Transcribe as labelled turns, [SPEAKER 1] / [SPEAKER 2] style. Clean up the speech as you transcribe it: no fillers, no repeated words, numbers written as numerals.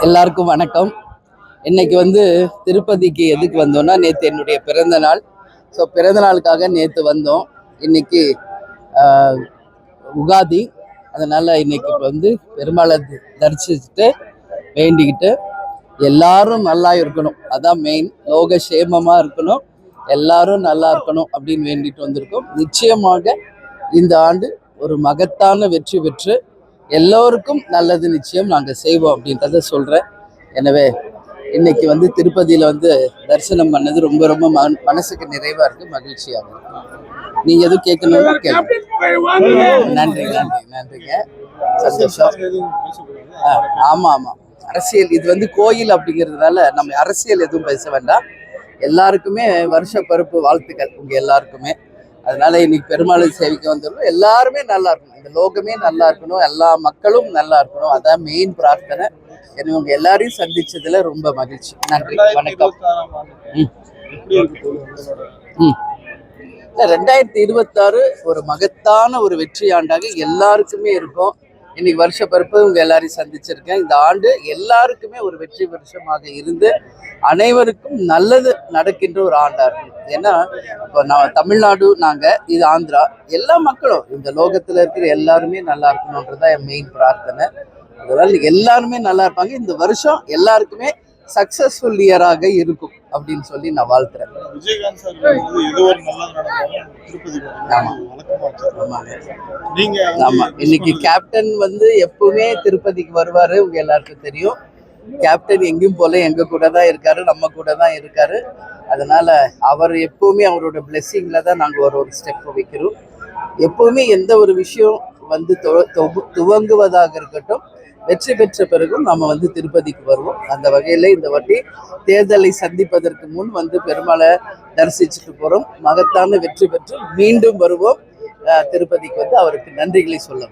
[SPEAKER 1] எல்லாருக்கும் வணக்கம். இன்னைக்கு திருப்பதிக்கு எதுக்கு வந்தோம்னா, நேற்று என்னுடைய பிறந்த நாள். ஸோ பிறந்த நாளுக்காக நேற்று வந்தோம். இன்னைக்கு உகாதி. அதனால இன்னைக்கு பெருமாளை தரிசிச்சுட்டு வேண்டிக்கிட்டு எல்லாரும் நல்லா இருக்கணும், அதான் மெயின். லோக சேமமாக இருக்கணும், எல்லாரும் நல்லா இருக்கணும் அப்படின்னு வேண்டிட்டு வந்திருக்கோம். நிச்சயமாக இந்த ஆண்டு ஒரு மகத்தான வெற்றி பெற்று எல்லோருக்கும் நல்லது நிச்சயம் நாங்கள் செய்வோம் அப்படின்றத சொல்கிறேன். எனவே இன்னைக்கு திருப்பதியில் தரிசனம் பண்ணது ரொம்ப ரொம்ப மனசுக்கு நிறைவாக இருக்குது, மகிழ்ச்சியாக இருக்குது. நீங்கள் எதுவும் கேட்கணும்னா நன்றிங்க. சந்தோஷம். ஆமாம் ஆமாம், அரசியல் இது கோயில் அப்படிங்கிறதுனால நம்ம அரசியல் எதுவும் பேச வேண்டாம். எல்லாருக்குமே வருஷ பருப்பு வாழ்த்துக்கள் உங்கள் எல்லாருக்குமே. அதனால இன்னைக்கு பெருமாளை சேவிக்க வந்துடும். எல்லாருமே நல்லா இருக்கணும், இந்த லோகமே நல்லா இருக்கணும், எல்லா மக்களும் நல்லா இருக்கணும், அதான் மெயின் பிரார்த்தனை. உங்க எல்லாரையும் சந்திச்சதுல ரொம்ப மகிழ்ச்சி. நன்றி, வணக்கம். 2026 ஒரு மகத்தான ஒரு வெற்றி ஆண்டாக எல்லாருக்குமே இருக்கும். இன்னைக்கு வருஷ பருப்பு உங்க எல்லாரையும் சந்திச்சிருக்கேன். இந்த ஆண்டு எல்லாருக்குமே ஒரு வெற்றி வருஷமாக இருந்து அனைவருக்கும் நல்லது நடக்கின்ற ஒரு ஆண்டா இருக்கும். ஏன்னா இப்போ நான் தமிழ்நாடு, நாங்க இது ஆந்திரா, எல்லா மக்களும் இந்த லோகத்துல இருக்கிற எல்லாருமே நல்லா இருக்கணும்ன்றதான் என் மெயின் பிரார்த்தனை. அதனால எல்லாருமே நல்லா இருப்பாங்க. இந்த வருஷம் எல்லாருக்குமே சக்சஸ்ஃபுல் இயராக இருக்கும் அப்படின்னு சொல்லி நான் வாழ்த்துறேன். ஆமா, இன்னைக்கு கேப்டன் எப்பவுமே திருப்பதிக்கு வருவாரு, உங்க எல்லாருக்கும் தெரியும். கேப்டன் எங்கேயும் போல எங்க கூட தான் இருக்காரு, நம்ம கூட தான் இருக்காரு. அதனால அவர் எப்பவுமே அவரோட பிளெஸிங்ல தான் நாங்க ஒரு ஸ்டெப் வைக்கிறோம். எப்பவுமே எந்த ஒரு விஷயம் துவங்குவதாக இருக்கட்டும், வெற்றி பெற்ற பிறகும் நம்ம திருப்பதிக்கு வருவோம். அந்த வகையில இந்த வாட்டி தேர்தலை சந்திப்பதற்கு முன் பெருமாளை தரிசிச்சுட்டு போறோம். மகத்தான வெற்றி பெற்று மீண்டும் வருவோம். திருப்பதிக்கு அவருக்கு நன்றிகளை சொல்ல